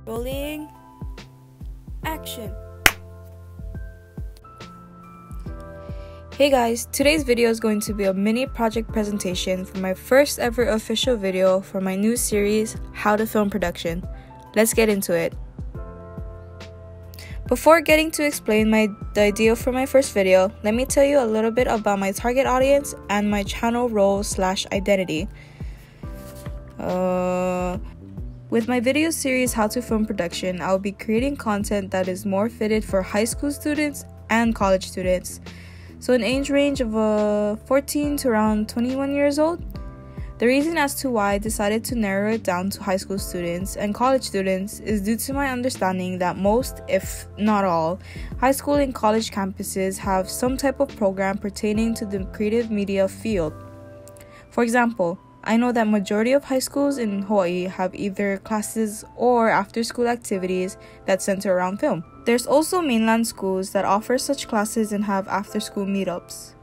Rolling. Action. Hey guys, today's video is going to be a mini project presentation for my first ever official video for my new series, How to Film Production. Let's get into it. Before getting to explain the idea for my first video, let me tell you a little bit about my target audience and my channel role/identity. With my video series, How to Film Production, I'll be creating content that is more fitted for high school students and college students. So an age range of 14 to around 21 years old. The reason as to why I decided to narrow it down to high school students and college students is due to my understanding that most, if not all, high school and college campuses have some type of program pertaining to the creative media field. For example, I know that majority of high schools in Hawaii have either classes or after-school activities that center around film. There's also mainland schools that offer such classes and have after-school meetups.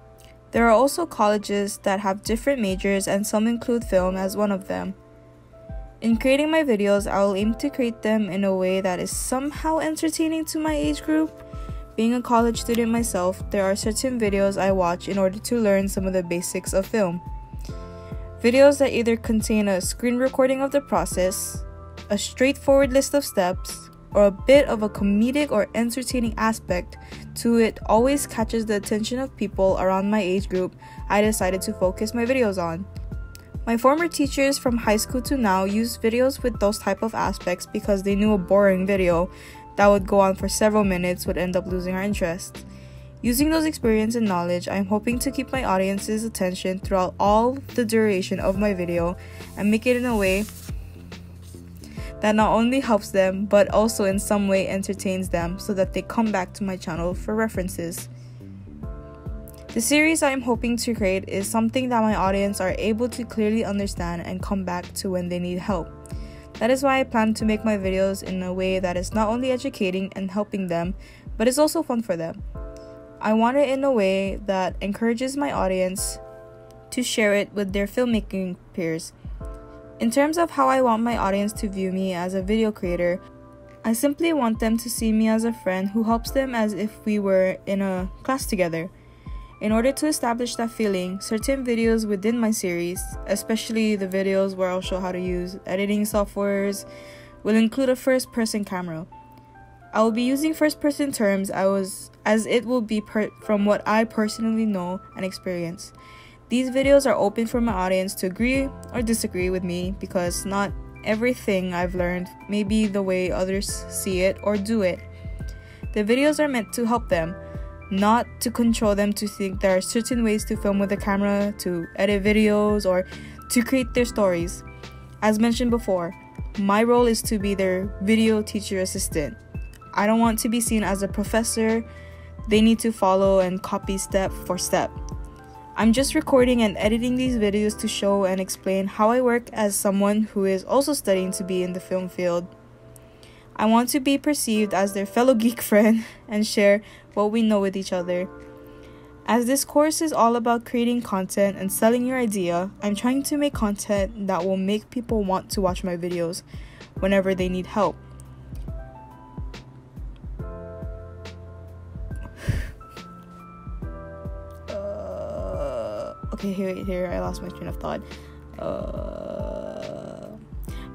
There are also colleges that have different majors and some include film as one of them. In creating my videos, I will aim to create them in a way that is somehow entertaining to my age group. Being a college student myself, there are certain videos I watch in order to learn some of the basics of film. Videos that either contain a screen recording of the process, a straightforward list of steps, or a bit of a comedic or entertaining aspect to it always catches the attention of people around my age group I decided to focus my videos on. My former teachers from high school to now used videos with those type of aspects because they knew a boring video that would go on for several minutes would end up losing our interest. Using those experience and knowledge, I'm hoping to keep my audience's attention throughout all the duration of my video and make it in a way that not only helps them but also in some way entertains them so that they come back to my channel for references. The series I am hoping to create is something that my audience are able to clearly understand and come back to when they need help. That is why I plan to make my videos in a way that is not only educating and helping them, but is also fun for them. I want it in a way that encourages my audience to share it with their filmmaking peers. In terms of how I want my audience to view me as a video creator, I simply want them to see me as a friend who helps them as if we were in a class together. In order to establish that feeling, certain videos within my series, especially the videos where I'll show how to use editing softwares, will include a first-person camera. I will be using first-person terms as it will be from what I personally know and experience. These videos are open for my audience to agree or disagree with me because not everything I've learned may be the way others see it or do it. The videos are meant to help them, not to control them to think there are certain ways to film with a camera, to edit videos, or to create their stories. As mentioned before, my role is to be their video teacher assistant. I don't want to be seen as a professor they need to follow and copy step for step. I'm just recording and editing these videos to show and explain how I work as someone who is also studying to be in the film field. I want to be perceived as their fellow geek friend and share what we know with each other. As this course is all about creating content and selling your idea, I'm trying to make content that will make people want to watch my videos whenever they need help. Okay, here, I lost my train of thought.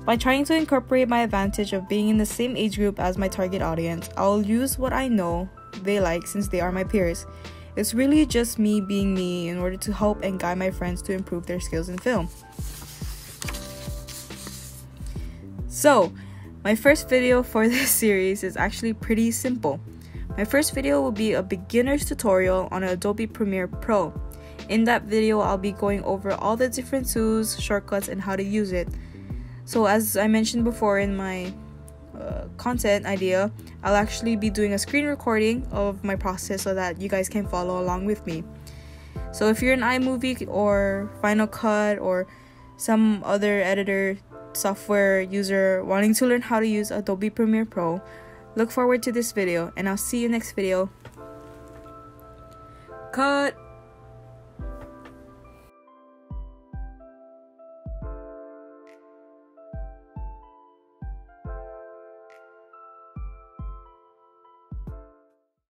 By trying to incorporate my advantage of being in the same age group as my target audience, I'll use what I know they like since they are my peers. It's really just me being me in order to help and guide my friends to improve their skills in film. So, my first video for this series is actually pretty simple. My first video will be a beginner's tutorial on Adobe Premiere Pro. In that video, I'll be going over all the different tools, shortcuts, and how to use it. So as I mentioned before in my content idea, I'll actually be doing a screen recording of my process so that you guys can follow along with me. So if you're an iMovie or Final Cut or some other editor software user wanting to learn how to use Adobe Premiere Pro, look forward to this video and I'll see you next video. Cut!